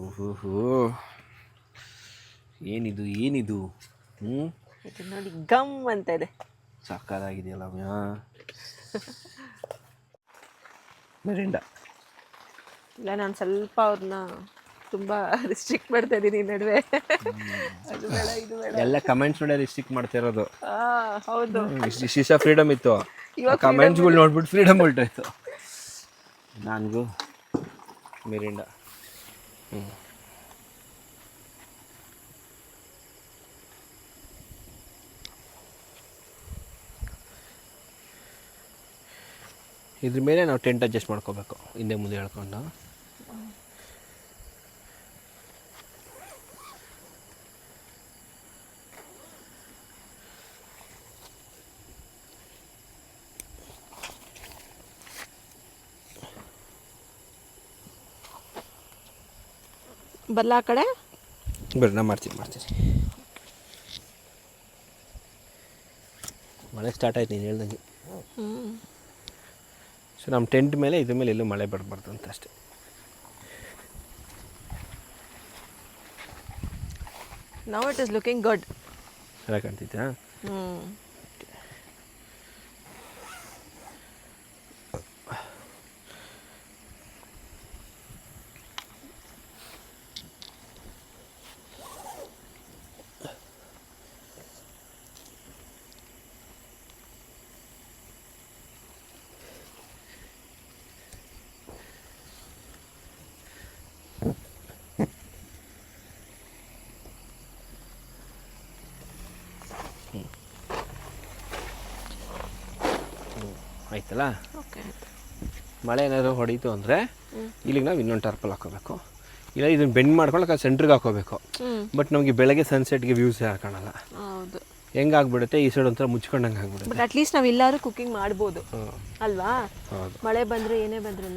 ಓಹೋ, ಏನಿದು ಏನಿದು? ಇದು ನೋಡಿ ಗಮ್ ಅಂತ ಇದೆ. ಸಾಕಾಗಿದೆಯಲ್ಲ ಮೆರಿಂಡಾ. ಇಲ್ಲ, ನಾನು ಸ್ವಲ್ಪ ಅವ್ರನ್ನ ತುಂಬ ರಿಸ್ಟ್ರಿಕ್ಟ್ ಮಾಡ್ತಾ ಇದ್ದೀನಿ ನಡುವೆ. ಅದು ಬೇಡ ಇದು ಬೇಡ ಎಲ್ಲ ಕಮೆಂಟ್ಸ್ ನೋಡಿ ರಿಸ್ಟ್ರಿಕ್ಟ್ ಮಾಡ್ತಿರೋದು. ಹೌದು, ಶಿಶಾ ಫ್ರೀಡಮ್ ಇತ್ತು, ಕಮೆಂಟ್ಸ್ಗಳು ನೋಡ್ಬಿಟ್ಟು ಫ್ರೀಡಮ್ ಹೊಲ್ಟಾಯ್ತು. ನನಗೂ ಮೆರಿಂಡಾ. ಇದ್ರ ಮೇಲೆ ನಾವು ಟೆಂಟ್ ಅಡ್ಜಸ್ಟ್ ಮಾಡ್ಕೋಬೇಕು, ಹಿಂದೆ ಮುಂದೆ ಹೇಳ್ಕೊಂಡು. ಬರಲ್ಲ ಆ ಕಡೆ. ಬರ್ರಿ, ನಾ ಮಾಡ್ತೀನಿ. ಮಳೆ ಸ್ಟಾರ್ಟ್ ಆಯ್ತು ನೀನು ಹೇಳ್ದಂಗೆ. ಸೊ ನಮ್ಮ ಟೆಂಟ್ ಮೇಲೆ ಇದ್ರ ಮೇಲೆ ಎಲ್ಲೂ ಮಳೆ ಬರಬಾರ್ದು ಅಂತ ಅಷ್ಟೇ. Now it is looking good. ಚೆನ್ನಾಗಿ ಕಾಣ್ತೈತಾ? ಆಯ್ತಲ್ಲ. ಓಕೆ, ಮಳೆ ಏನಾದರೂ ಹೊಡೀತು ಅಂದರೆ ಇಲ್ಲಿಗೆ ನಾವು ಇನ್ನೊಂದು ಟರ್ಪಲ್ ಹಾಕೋಬೇಕು, ಇಲ್ಲ ಇದನ್ನು ಬೆಂಡ್ ಮಾಡ್ಕೊಂಡು ಸೆಂಟ್ರಿಗೆ ಹಾಕೋಬೇಕು. ಬಟ್ ನಮಗೆ ಬೆಳಗ್ಗೆ ಸನ್ಸೆಟ್ಗೆ ವ್ಯೂಸ್ ಕಾಣಲ್ಲ. ಹೌದು, ಹೆಂಗಾಗ್ಬಿಡುತ್ತೆ, ಈ ಸೈಡ್ ಒಂಥರ ಮುಚ್ಕೊಂಡಂಗೆ ಆಗ್ಬಿಡುತ್ತೆ. ಬಟ್ ಅಟ್ಲೀಸ್ಟ್ ನಾವು ಎಲ್ಲರೂ ಕುಕಿಂಗ್ ಮಾಡ್ಬೋದು ಅಲ್ವಾ? ಹೌದು, ಮಳೆ ಬಂದರೆ ಏನೇ ಬಂದ್ರೂ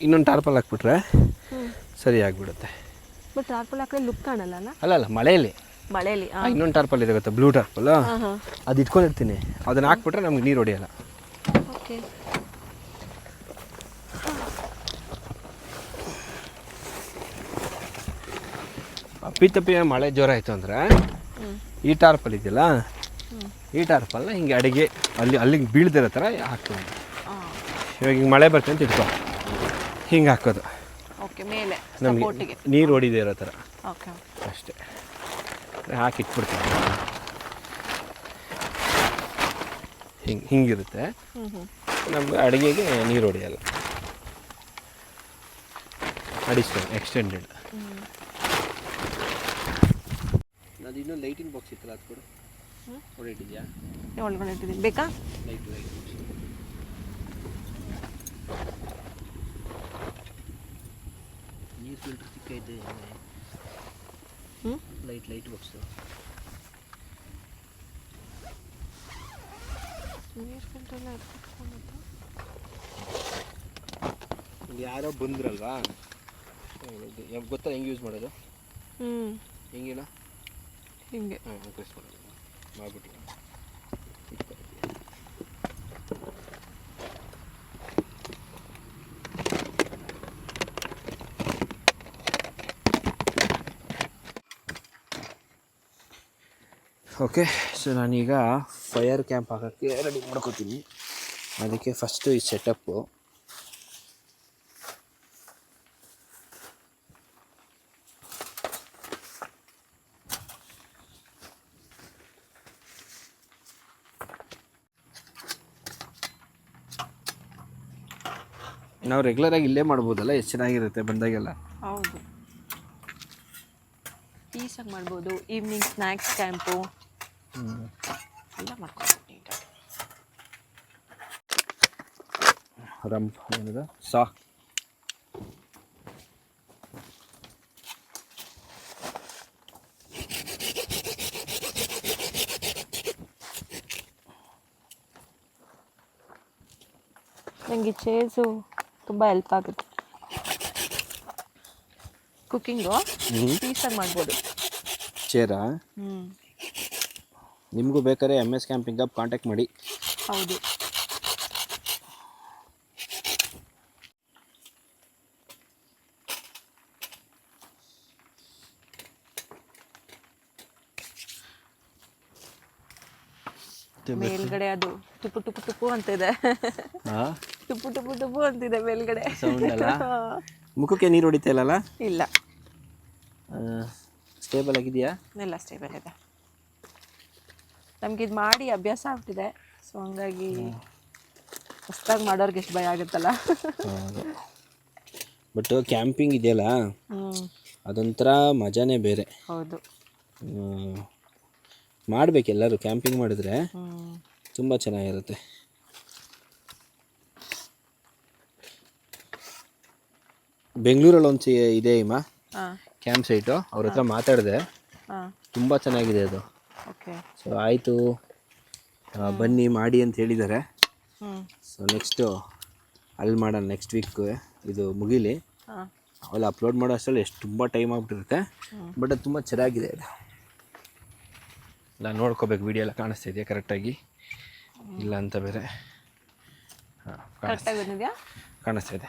ಇನ್ನೊಂದು ಟಾರ್ಪಲ್ ಹಾಕ್ಬಿಟ್ರೆ ಸರಿ ಆಗಿಬಿಡುತ್ತೆ. ಬಟ್ ಟಾರ್ಪಲ್ ಹಾಕಿದ್ರೆ ಲುಕ್ ಕಾಣಲ್ಲ. ಅಲ್ಲ ಮಳೆಯಲ್ಲಿ ಇನ್ನೊಂದು ಟಾರ್ಪಲ್ ಇದೆ ಗೊತ್ತಾ, ಬ್ಲೂ ಟಾರ್ಪಲ್, ಅದು ಇಟ್ಕೊಂಡಿರ್ತೀನಿ. ಅದನ್ನ ಹಾಕ್ಬಿಟ್ರೆ ನಮ್ಗೆ ನೀರು ಹೊಡೆಯಲ್ಲ. ಓಕೆ, ಅಪ್ಪಿತಪ್ಪಿ ಮಳೆ ಜೋರ ಆಯಿತು ಅಂದರೆ ಈ ಟಾರ್ಪಲ್ ಇದೆಯಲ್ಲ, ಈ ಟಾರ್ಪಲ್ನ ಹಿಂಗೆ ಅಡಿಗೆ ಅಲ್ಲಿಗೆ ಬೀಳ್ದಿರೋ ಥರ ಹಾಕ್ತೀವಿ. ಇವಾಗ ಹಿಂಗೆ ಮಳೆ ಬರ್ತದೆ ಅಂತ ಇಟ್ಕೊ, ಹಿಂಗೆ ಹಾಕೋದು ನಮಗೆ ನೀರು ಹೊಡಿದೇ ಇರೋ ಥರ ಅಷ್ಟೇ. ಹಾಕಿಟ್ಬಿಡ್ತೀವಿ, ಹಿಂಗಿರುತ್ತೆ. ನಮ್ಗೆ ಅಡುಗೆಗೆ ನೀರು ಹೊಡೆಯಲ್ಲ. Additional extended. ಅದು ಇನ್ನೂ ಲೈಟಿನ ಬಾಕ್ಸ್ ಇತ್ತಲ್ಲ, ಅದು ಕೊಡು. ಹೊಡಿಟ್ಟಿದ್ಯಾ? ಒಳಗಡೆ ಇಟ್ಟಿದ್ದೀನಿ, ಬೇಕಾ? ಲೈಟ್ ನೀರು ಫಿಲ್ಟರ್ ಸಿಕ್ಕೈತೆ. ಲೈಟ್ ಬಾಕ್ಸು ಯಾರೋ ಬಂದ್ರಲ್ವಾ, ಗೊತ್ತಾ ಹೆಂಗೆ ಯೂಸ್ ಮಾಡೋದು? ಹೆಂಗಿಲ್ಲ ಹಿಂಗೆ ಮಾಡ್ಬಿಟ್ಟು ಓಕೆ. ಸೊ ನಾನೀಗ ಫೈರ್ ಕ್ಯಾಂಪ್ ಹಾಕೋಕ್ಕೆ ರೆಡಿ ಮಾಡ್ಕೋತೀನಿ. ಅದಕ್ಕೆ ಫಸ್ಟು ಈ ಸೆಟಪ್ಪು. ನಾವು ರೆಗ್ಯುಲರಾಗಿ ಇಲ್ಲೇ ಮಾಡ್ಬೋದಲ್ಲ, ಎಷ್ಟು ಚೆನ್ನಾಗಿರುತ್ತೆ ಬಂದಾಗೆಲ್ಲ. ಹೌದು, ಪೀಸಾಗಿ ಮಾಡ್ಬೋದು. ಈವ್ನಿಂಗ್ ಸ್ನ್ಯಾಕ್ಸ್ ಕ್ಯಾಂಪು ಎಲ್ಲ ಮಾಡ್ಬೋದು. ಏನಿದೆ ಸಾ ನನಗೆ ಚೇರ್ಸು ತುಂಬ ಹೆಲ್ಪ್ ಆಗುತ್ತೆ ಕುಕ್ಕಿಂಗು. ಪೀಸಾಗಿ ಮಾಡ್ಬೋದು ಚೇರಾ. ನಿಮಗೂ ಬೇಕಾದ್ರೆ MS ಕ್ಯಾಂಪಿಂಗ್ ಅಪ್ ಕಾಂಟ್ಯಾಕ್ಟ್ ಮಾಡಿ. ಹೌದು, ಮೇಲ್ಗಡೆ ಅದು ಟುಪು ಟುಪು ಟುಪು ಅಂತಿದೆ. ಹಾಂ ಟುಪು ಟುಪು ಟುಪು ಅಂತಿದೆ ಮೇಲ್ಗಡೆ. ಸೌಂಡ್ ಅಲ್ಲ. ಮುಖಕ್ಕೆ ನೀರು ಹೊಡಿತಾ ಇಲ್ಲಲ್ಲ? ಇಲ್ಲ, ಸ್ಟೇಬಲ್ ಆಗಿದೆಯಾ? ಎಲ್ಲ ಸ್ಟೇಬಲ್ ಇದೆ. ನಮ್ಗೆ ಇದು ಮಾಡಿ ಅಭ್ಯಾಸ ಆಗ್ತಿದೆ, ಸೊ ಹಂಗಾಗಿ ಹೊಸ್ದಾಗಿ ಮಾಡೋರ್ಗೆ ಎಷ್ಟು ಭಯ ಆಗುತ್ತಲ್ಲ. ಬಟ್ ಕ್ಯಾಂಪಿಂಗ್ ಇದೆಯಲ್ಲ, ಅದೊಂಥರ ಮಜಾನೇ ಬೇರೆ. ಹೌದು, ಮಾಡ್ಬೇಕು ಎಲ್ಲರೂ. ಕ್ಯಾಂಪಿಂಗ್ ಮಾಡಿದ್ರೆ ತುಂಬ ಚೆನ್ನಾಗಿರುತ್ತೆ. ಬೆಂಗಳೂರಲ್ಲಿ ಒಂದು ಇದೆ ಇಮ್ಮ ಕ್ಯಾಂಪ್ ಸೈಟು. ಅವ್ರ ಹತ್ರ ಮಾತಾಡಿದೆ, ತುಂಬ ಚೆನ್ನಾಗಿದೆ ಅದು. ಓಕೆ, ಸೊ ಆಯಿತು ಬನ್ನಿ ಮಾಡಿ ಅಂತ ಹೇಳಿದ್ದಾರೆ. ಸೊ ನೆಕ್ಸ್ಟು ಅಲ್ಲಿ ಮಾಡೋಣ. ನೆಕ್ಸ್ಟ್ ವೀಕ್ ಇದು ಮುಗೀಲಿ, ಅವೆಲ್ಲ ಅಪ್ಲೋಡ್ ಮಾಡೋ ಅಷ್ಟರಲ್ಲಿ ಎಷ್ಟು ತುಂಬ ಟೈಮ್ ಆಗಿಬಿಟ್ಟಿರುತ್ತೆ. ಬಟ್ ಅದು ತುಂಬ ಚೆನ್ನಾಗಿದೆ. ಅದು ನಾನು ನೋಡ್ಕೋಬೇಕು ವಿಡಿಯೋ ಎಲ್ಲ ಕಾಣಿಸ್ತಾ ಇದೆಯಾ ಕರೆಕ್ಟಾಗಿ ಇಲ್ಲ ಅಂತ ಬೇರೆ. ಹಾಂ ಕಾಣಿಸ್ತಾ ಇದೆ.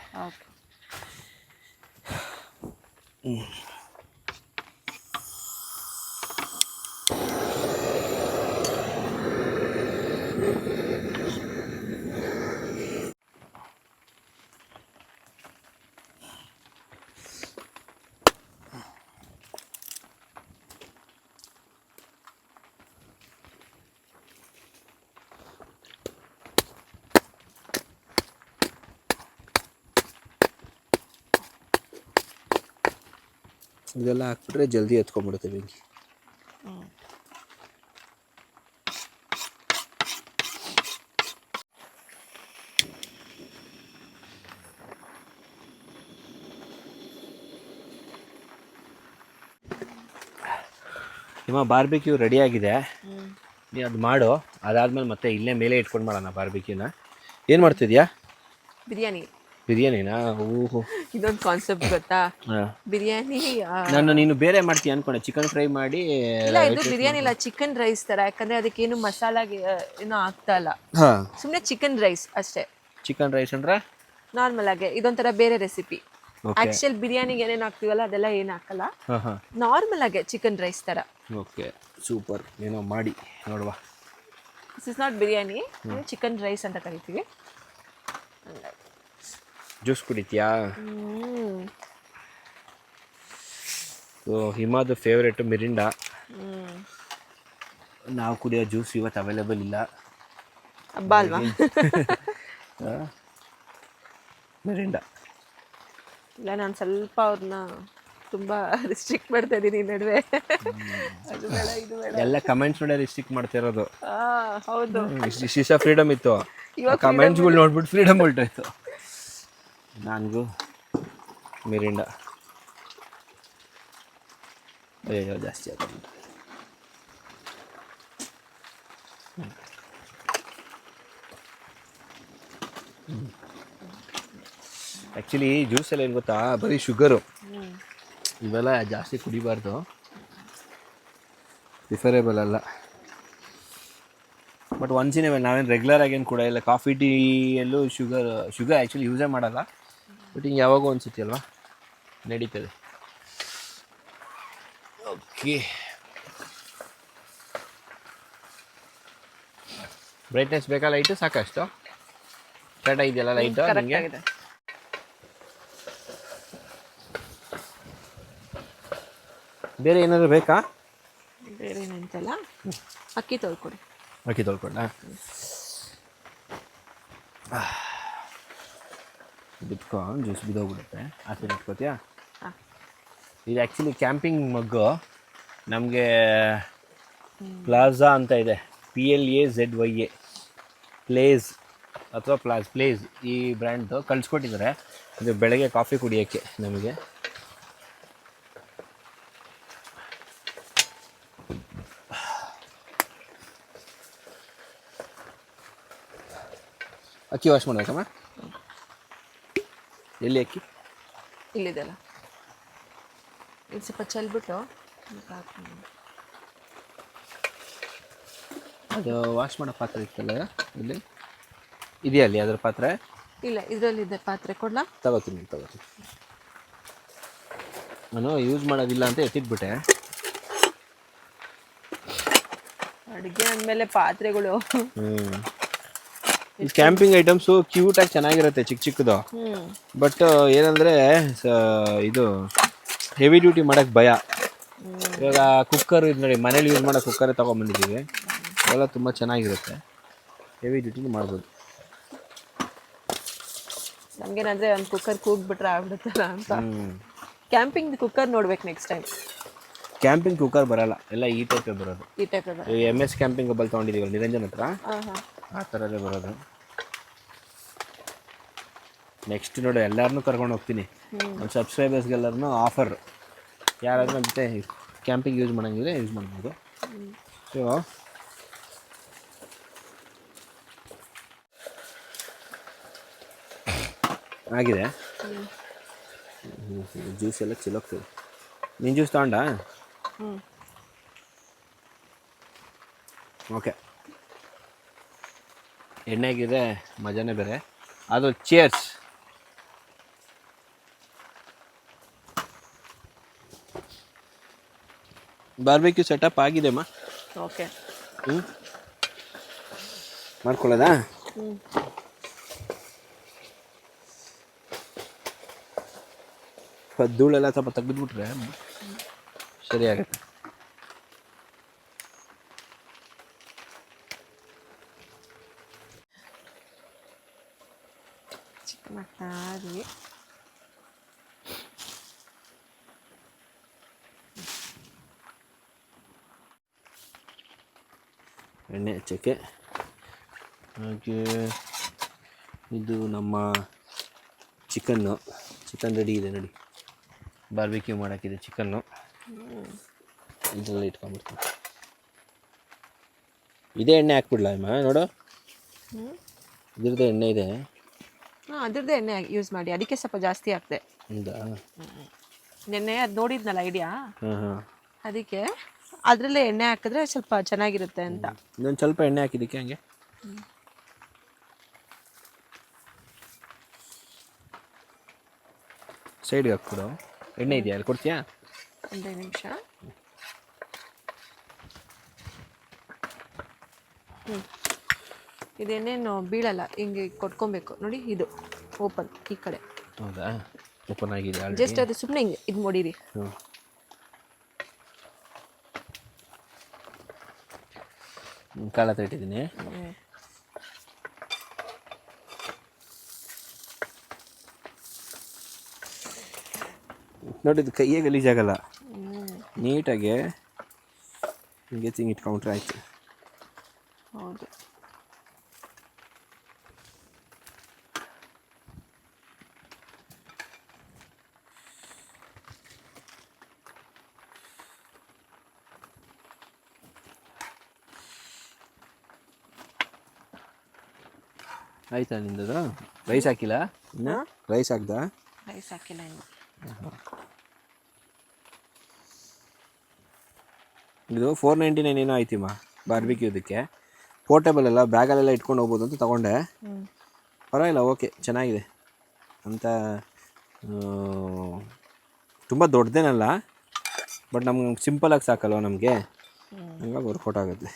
ಇದೆಲ್ಲ ಹಾಕ್ಬಿಟ್ರೆ ಜಲ್ದಿ ಎತ್ಕೊಂಡ್ಬಿಡುತ್ತೆ ಬೆಂಕಿ. ನಿಮ್ಮ ಬಾರ್ಬಿಕ್ಯೂ ರೆಡಿ ಆಗಿದೆ, ನೀನು ಅದು ಮಾಡು. ಅದಾದ್ಮೇಲೆ ಮತ್ತೆ ಇಲ್ಲೇ ಮೇಲೆ ಇಟ್ಕೊಂಡು ಮಾಡೋಣ ಬಾರ್ಬಿಕ್ಯೂನ. ಏನು ಮಾಡ್ತಿದ್ಯಾ? ಬಿರಿಯಾನಿನಾ? ಓಹೋ, ಇದೊಂದು ಕಾನ್ಸೆಪ್ಟ್ ಗೊತ್ತಾ? ಬಿರಿಯಾನಿ ನೀನು ಬೇರೆ ಮಾಡ್ತೀಯ ಅನ್ಕೊಂಡೆ. ಚಿಕನ್ ಫ್ರೈ ಮಾಡಿ. ಇಲ್ಲ, ಇದು ಬಿರಿಯಾನಿ ಇಲ್ಲ, ಚಿಕನ್ ರೈಸ್ ತರ. ಯಾಕಂದ್ರೆ ಅದಕ್ಕೇನು ಮಸಾಲ ಏನು ಆಗ್ತಾ ಇಲ್ಲ, ಸುಮ್ಮನೆ ಚಿಕನ್ ರೈಸ್ ಅಷ್ಟೇ. ಚಿಕನ್ ರೈಸ್ ಅಂದ್ರೆ ನಾರ್ಮಲ್ ಆಗಿ ಇದೊಂಥರ ಬೇರೆ ರೆಸಿಪಿ. ಆಕ್ಚುಲ್ ಬಿರಿಯಾನಿಗೆ ಏನೇನು ಹಾಕ್ತೀವಲ್ಲ ಅದೆಲ್ಲ ಏನು ಹಾಕಲ್ಲ, ನಾರ್ಮಲ್ ಆಗಿ ಚಿಕನ್ ರೈಸ್ ತರ. Okay, super. ಏನೋ ಮಾಡಿ ನೋಡುವ. This is not biryani, chicken rice ಅಂತ ಕರಿತೀವಿ. ಜ್ಯೂಸ್ ಕುಡಿತೀಯಾ? ಸೊ ಹಿಮಾದು ಫೇವ್ರೇಟು ಮಿರಿಂಡಾ. ನಾವು ಕುಡಿಯೋ ಜ್ಯೂಸ್ ಇವತ್ತು ಅವೈಲೇಬಲ್ ಇಲ್ಲ. ಹಬ್ಬ ಅಲ್ವಾ? ಮಿರಿಂಡಾ ಇಲ್ಲ, ನಾನು ಸ್ವಲ್ಪ ಅವ್ರನ್ನ ತುಂಬ ರಿಸ್ಟ್ರಿಕ್ಟ್ ಮಾಡ್ತಾ ಇದ್ದೀನಿ ನಡುವೆ. ಅದು ಬೇಡ, ಇದು ಬೇಡ. ಎಲ್ಲ ಕಮೆಂಟ್ಸ್ ನೋಡಿ ರಿಸ್ಟ್ರಿಕ್ಟ್ ಮಾಡ್ತಿರೋದು. ಹೌದು, ಶಿಶಾ ಫ್ರೀಡಮ್ ಇತ್ತು, ಕಮೆಂಟ್ಸ್ಗಳು ನೋಡ್ಬಿಟ್ಟು ಫ್ರೀಡಮ್ ಹೊಲ್ಟಾಯ್ತು. ನನಗೂ ಮಿರಿಂಡಾ ಅಯ್ಯೋ ಜಾಸ್ತಿ ಆಗುತ್ತೆ. ಆ್ಯಕ್ಚುಲಿ ಜ್ಯೂಸಲ್ಲಿ ಏನು ಗೊತ್ತಾ, ಬರೀ ಶುಗರು ಇವೆಲ್ಲ ಜಾಸ್ತಿ ಕುಡಿಬಾರ್ದು, ಪ್ರಿಫರೇಬಲ್ ಅಲ್ಲ. But once in a while, ನಾವೇನು ರೆಗ್ಯುಲರ್ ಆಗೇನು ಕೂಡ ಇಲ್ಲ. ಕಾಫಿ ಟೀಯಲ್ಲೂ ಶುಗರ್ ಆ್ಯಕ್ಚುಲಿ ಯೂಸೇ ಮಾಡಲ್ಲ. ಬಟ್ ಹಿಂಗೆ ಯಾವಾಗೂ ಅನ್ಸುತ್ತೆ ಅಲ್ವಾ, ನಡೀತದೆ. ಓಕೆ, ಬ್ರೈಟ್ನೆಸ್ ಬೇಕಾ? ಲೈಟು ಸಾಕಷ್ಟು ಕರೆಕ್ಟಾಗಿ ಇದೆಯಲ್ಲ ಲೈಟು ನಿಮಗೆ? ಬೇರೆ ಏನಾದರೂ ಬೇಕಾ? ಬೇರೆ ಏನಂತಲ್ಲ, ಅಕ್ಕಿ ತೊಳ್ಕೊಡಿ. ಅಕ್ಕಿ ತೊಳ್ಕೊಂಡ ಬಿಟ್ಕೊಂಡು ಜ್ಯೂಸ್ ಬಿದ್ದೋಗ್ಬಿಡುತ್ತೆ. ಆಚೆ ಇಟ್ಕೋತೀಯಾ? ಇದು ಆ್ಯಕ್ಚುಲಿ ಕ್ಯಾಂಪಿಂಗ್ ಮಗ್ಗು. ನಮಗೆ ಪ್ಲಾಝಾ ಅಂತ ಇದೆ, PLAZYA, ಪ್ಲೇಸ್ ಅಥವಾ ಪ್ಲೇಸ್ ಈ ಬ್ರ್ಯಾಂಡ್ದು ಕಳಿಸ್ಕೊಟ್ಟಿದ್ದಾರೆ. ಇದು ಬೆಳಗ್ಗೆ ಕಾಫಿ ಕುಡಿಯೋಕ್ಕೆ ನಮಗೆ. ಅಕ್ಕಿ ವಾಶ್ ಮಾಡಬೇಕಮ್ಮ? ಎಲ್ಲಿ ಅಕ್ಕಿ? ಇಲ್ಲಿದೆಲ್ಲ, ಇದು ಸ್ವಲ್ಪ ಚೆಲ್ಬಿಟ್ಟು ಅದು ವಾಶ್ ಮಾಡೋ ಪಾತ್ರೆ ಇತ್ತಲ್ಲ ಇಲ್ಲಿ ಇದೆಯಾ? ಅಲ್ಲಿ ಅದರ ಪಾತ್ರೆ ಇಲ್ಲ, ಇದರಲ್ಲಿದೆ ಪಾತ್ರೆ. ಕೊಡ್ಲಾ? ತಗೋತೀನಿ. ನಾನು ಯೂಸ್ ಮಾಡೋದಿಲ್ಲ ಅಂತ ಎತ್ತಿಟ್ಬಿಟ್ಟೆ. ಅಡುಗೆ ಅಂದಮೇಲೆ ಪಾತ್ರೆಗಳು. ಈ ಕ್ಯಾಂಪಿಂಗ್ ಐಟಮ್ಸು ಕ್ಯೂಟಾಗಿ ಚೆನ್ನಾಗಿರುತ್ತೆ ಚಿಕ್ಕ ಚಿಕ್ಕದು. ಬಟ್ ಏನಂದರೆ ಇದು ಹೆವಿ ಡ್ಯೂಟಿ ಮಾಡೋಕ್ಕೆ ಭಯ. ಇವಾಗ ಕುಕ್ಕರ್ ಇದು ನೋಡಿ, ಮನೇಲಿ ಯೂಸ್ ಮಾಡೋ ಕುಕ್ಕರೇ ತೊಗೊಂಬಂದಿದ್ದೀವಿ. ಅವೆಲ್ಲ ತುಂಬ ಚೆನ್ನಾಗಿರುತ್ತೆ, ಹೆವಿ ಡ್ಯೂಟಿನೂ ಮಾಡ್ಬೋದು. ನಮಗೇನಂದರೆ ಒಂದು ಕುಕ್ಕರ್ ಕೂಗ್ಬಿಟ್ರೆ ಆಗ್ಬಿಡುತ್ತಲ್ಲ ಅಂತ. ಕ್ಯಾಂಪಿಂಗ್ ಕುಕ್ಕರ್ ನೋಡ್ಬೇಕು ನೆಕ್ಸ್ಟ್ ಟೈಮ್. ಕ್ಯಾಂಪಿಂಗ್ ಕುಕ್ಕರ್ ಬರಲ್ಲ, ಎಲ್ಲ ಈ ಟೈಪೇ ಬರೋದು. ಈ ಟೈಪ್ MS ಕ್ಯಾಂಪಿಂಗ್ ಒಬ್ಬಲ್ಲಿ ತೊಗೊಂಡಿದ್ದೀವಲ್ಲ ನಿರಂಜನ್ ಹತ್ರ, ಆ ಥರದೇ ಬರೋದು. ನೆಕ್ಸ್ಟ್ ನೋಡಿ ಎಲ್ಲರನ್ನೂ ಕರ್ಕೊಂಡು ಹೋಗ್ತೀನಿ, ನಮ್ಮ ಸಬ್ಸ್ಕ್ರೈಬರ್ಸ್ಗೆಲ್ಲರೂ ಆಫರ್. ಯಾರಾದರೂ ನಮ್ಮ ಜೊತೆ ಕ್ಯಾಂಪಿಂಗ್ ಯೂಸ್ ಮಾಡೋಂಗಿದ್ರೆ ಯೂಸ್ ಮಾಡ್ಬೋದು. ಸೊ ಆಗಿದೆ. ಜ್ಯೂಸ್ ಎಲ್ಲ ಚಿಲ್ಲೋಗ್ತದೆ. ನೀನು ಜ್ಯೂಸ್ ತಗೊಂಡ? ಓಕೆ. ಎಣ್ಣೆಗಿದೆ ಮಜಾನೇ ಬೇರೆ ಅದು. ಚೇರ್ಸ್. ಬಾರ್ಬಿಕ್ಯೂ ಸೆಟಪ್ ಆಗಿದೆಮ್ಮ. ಓಕೆ. ಮಾಡ್ಕೊಳ್ಳೋದಾ? ಧೂಳೆಲ್ಲ ಸ್ವಲ್ಪ ತೆಗೆದುಬಿಟ್ರೆ ಸರಿ ಆಗುತ್ತೆ. ಚಿಕನ್ ಹಾಕ್ತಾ ಇದೀವಿ. ಎಣ್ಣೆ ಹಚ್ಚಕ್ಕೆ. ಹಾಗೆ ಇದು ನಮ್ಮ ಚಿಕನ್ ರೆಡಿ ಇದೆ ನೋಡಿ. ಬಾರ್ಬಿಕ್ಯೂ ಮಾಡೋಕ್ಕಿದೆ ಚಿಕನ್ನು. ಇದೆಲ್ಲ ಇಟ್ಕೊಂಡ್ಬಿಡ್ತೀನಿ. ಇದೇ ಎಣ್ಣೆ ಹಾಕ್ಬಿಡ್ಲಾ ಅಮ್ಮ? ನೋಡು, ಇದ್ರದ್ದು ಎಣ್ಣೆ ಇದೆ. ಅದ್ರದ್ದೇ ಎಣ್ಣೆ ಯೂಸ್ ಮಾಡಿ, ಅದಕ್ಕೆ ಸ್ವಲ್ಪ ಜಾಸ್ತಿ ಆಗ್ತದೆ. ಹೌದಾ? ನೆನ್ನೆ ಅದು ನೋಡಿದ್ನಲ್ಲ ಐಡಿಯಾ, ಹಾಂ. ಅದಕ್ಕೆ ಅದರಲ್ಲೇ ಎಣ್ಣೆ ಹಾಕಿದ್ರೆ ಸ್ವಲ್ಪ ಚೆನ್ನಾಗಿರುತ್ತೆ ಅಂತ. ಇನ್ನೊಂದು ಸ್ವಲ್ಪ ಎಣ್ಣೆ ಹಾಕಿದ್ದಕ್ಕೆ ಹಂಗೆ. ಸೈಡ್ಗೆ ಹಾಕ್ಬಿಡು. ಎಣ್ಣೆ ಇದೆಯಾ ಅಲ್ಲಿ, ಕೊಡ್ತೀಯಾ? ಒಂದೇ ನಿಮಿಷ. ಇದೇನೇನು ಬೀಳಲ್ಲ, ಹಿಂಗೆ ಕೊಟ್ಕೊಬೇಕು ನೋಡಿ. ಇದು ಓಪನ್ ಈ ಕಡೆ. ಹೌದಾ? ಓಪನ್ ಆಗಿದೆ ಜಸ್ಟ್ ಅದು ಸುಮ್ಮನೆ ಹಿಂಗೆ ಇದು ನೋಡಿರಿ. ಕಾಳ ಇಟ್ಟಿದ್ದೀನಿ. ನೋಡಿ, ಇದು ಕೈಯೇ ಗಲೀಜಾಗಲ್ಲ. ನೀಟಾಗಿ ಹಿಂಗೆ ತಿಂಗ್ ಇಟ್ಕೊಂಡ್ರೆ ಆಯ್ತು. ಹೌದು. ಆಯ್ತಾ ನಿಂದದು? ರೈಸ್ ಹಾಕಿಲ್ಲ ಇನ್ನು? ರೈಸ್ ಹಾಕ್ದ? ರೈಸ್ ಹಾಕಿಲ್ಲ ಇನ್ನು. ಇದು 499 ಏನೋ ಆಯ್ತಿಮ್ಮ ಬಾರ್ಬಿಕ್ಯೂದಕ್ಕೆ. ಪೋರ್ಟೇಬಲ್ ಎಲ್ಲ ಬ್ಯಾಗಲ್ಲೆಲ್ಲ ಇಟ್ಕೊಂಡು ಹೋಗ್ಬೋದು ಅಂತ ತೊಗೊಂಡೆ. ಪರವಾಗಿಲ್ಲ, ಓಕೆ, ಚೆನ್ನಾಗಿದೆ ಅಂತ. ತುಂಬ ದೊಡ್ಡದೇನಲ್ಲ, ಬಟ್ ನಮ್ಗೆ ಸಿಂಪಲಾಗಿ ಸಾಕಲ್ವ ನಮಗೆ, ಹಂಗಾಗಿ ವರ್ಕೌಟ್ ಆಗುತ್ತೆ.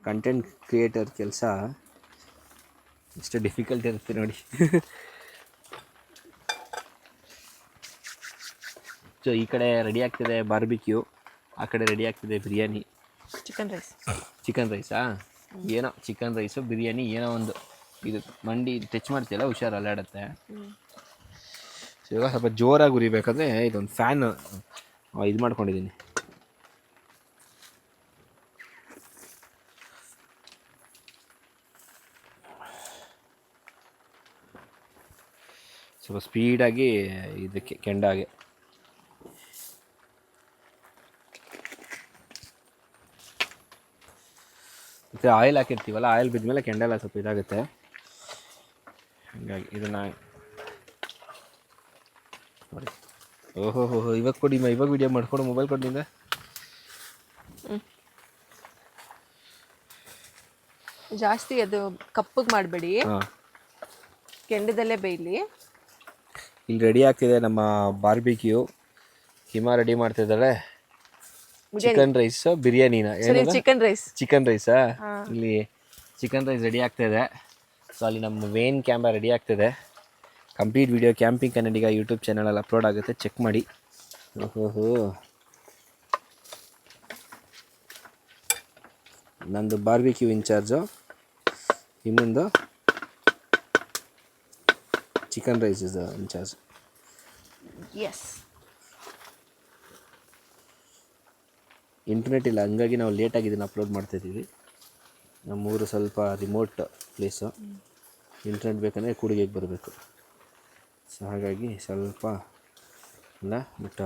ಕಂಟೆಂಟ್ ಕ್ರಿಯೇಟರ್ ಕೆಲಸ ಎಷ್ಟು ಡಿಫಿಕಲ್ಟ್ ಇರುತ್ತೆ ನೋಡಿ. ಸೊ ಈ ಕಡೆ ರೆಡಿ ಆಗ್ತಿದೆ ಬಾರ್ಬಿಕ್ಯೂ, ಆ ಕಡೆ ರೆಡಿ ಆಗ್ತಿದೆ ಬಿರಿಯಾನಿ. ಚಿಕನ್ ರೈಸಾ? ಏನೋ ಚಿಕನ್ ರೈಸು ಬಿರಿಯಾನಿ ಏನೋ ಒಂದು. ಇದು ಮಂಡಿ ಟಚ್ ಮಾಡ್ತೀಯಲ್ಲ, ಹುಷಾರು ಅಲ್ಲಾಡುತ್ತೆ. ಸೊ ಇವಾಗ ಸ್ವಲ್ಪ ಜೋರಾಗಿ ಉರಿಬೇಕಾದ್ರೆ ಇದೊಂದು ಫ್ಯಾನ್ ಇದು ಮಾಡ್ಕೊಂಡಿದ್ದೀನಿ. ಸ್ವಲ್ಪ ಸ್ಪೀಡಾಗಿ ಇದಕ್ಕೆ ಕೆಂಡಾಗೆ. ಮತ್ತು ಆಯಿಲ್ ಹಾಕಿರ್ತೀವಲ್ಲ, ಆಯಿಲ್ ಬಿದ್ಮೇಲೆ ಕೆಂಡೆಲ್ಲ ಸ್ವಲ್ಪ ಇದಾಗುತ್ತೆ. ಹಾಗಾಗಿ ಇದನ್ನು ನೋಡಿ. ಓಹೋ ಇವಾಗ ಕೊಡಿ, ಇವಾಗ ವಿಡಿಯೋ ಮಾಡ್ಕೊಡು. ಮೊಬೈಲ್ ಕೊಟ್ಟಿಂದ ಜಾಸ್ತಿ ಅದು ಕಪ್ಪಗೆ ಮಾಡಬೇಡಿ, ಹಾಂ, ಕೆಂಡದಲ್ಲೇ ಬೇಯಲಿ. ಇಲ್ಲಿ ರೆಡಿ ಆಗ್ತಿದೆ ನಮ್ಮ ಬಾರ್ಬಿಕ್ಯೂ. ಹಿಮಾ ರೆಡಿ ಮಾಡ್ತಿದ್ದಾಳೆ. ಚಿಕನ್ ರೈಸ್ ಬಿರಿಯಾನಿನ ಸರಿ, ಚಿಕನ್ ರೈಸ್. ಚಿಕನ್ ರೈಸಾ? ಇಲ್ಲಿ ಚಿಕನ್ ರೈಸ್ ರೆಡಿ ಆಗ್ತಾಯಿದೆ. ಸೊ ಅಲ್ಲಿ ನಮ್ಮ ವೇನ್ ಕ್ಯಾಮ್ರಾ ರೆಡಿ ಆಗ್ತಿದೆ. Complete video camping Kannadiga YouTube ಚಾನಲಲ್ಲಿ ಅಪ್ಲೋಡ್ ಆಗುತ್ತೆ, ಚೆಕ್ ಮಾಡಿ. ಓಹೋ, ನಂದು ಬಾರ್ಬಿಕ್ಯೂ ಇನ್ಚಾರ್ಜು, ಇನ್ನೊಂದು chicken rice is in charge. Yes. Internet ಇಲ್ಲ, ಹಂಗಾಗಿ ನಾವು ಲೇಟಾಗಿ ಇದನ್ನು ಅಪ್ಲೋಡ್ ಮಾಡ್ತಾಯಿದ್ದೀವಿ. ನಮ್ಮೂರು ಸ್ವಲ್ಪ ರಿಮೋಟ್ ಪ್ಲೇಸು, ಇಂಟರ್ನೆಟ್ ಬೇಕಂದರೆ ಕೂಡಿಗೆಗೆ ಬರಬೇಕು. ಸೊ ಹಾಗಾಗಿ ಸ್ವಲ್ಪ ಇಲ್ಲ, ಬಟ್